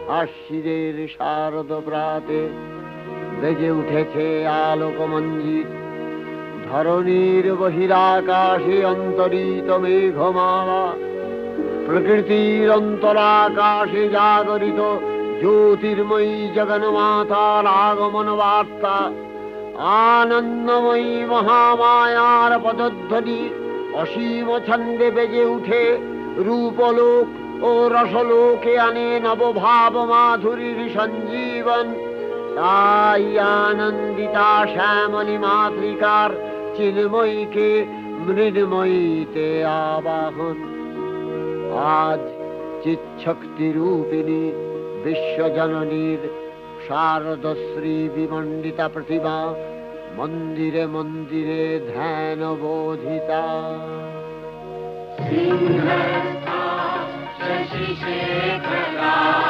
আশ্বিনের শারদ প্রাতে বেজে উঠেছে আলোক মঞ্জিত। ধরণীর বহিরাকাশে অন্তরিত মেঘমালা, প্রকৃতির অন্তরাকাশে জাগরিত জ্যোতির্ময়ী জগন্মাতার আগমন বার্তা। আনন্দময়ী মহামায়ার পদধ্বনি অসীম ছন্দে বেজে উঠে রূপলোক ও রসলোকে আনে নবভাব মাধুরীর সঞ্জীবন। তাই আনন্দিতা শ্যামলী মাতৃকার চিন্ময়ীকে মৃন্ময়ীতে আবাহন। আজ চিৎশক্তি রূপিণী বিশ্বজননীর শারদশ্রী বিমণ্ডিতা প্রতিমা মন্দিরে মন্দিরে ধ্যান বোধিতা। সিংহস্থা শশিশেখরা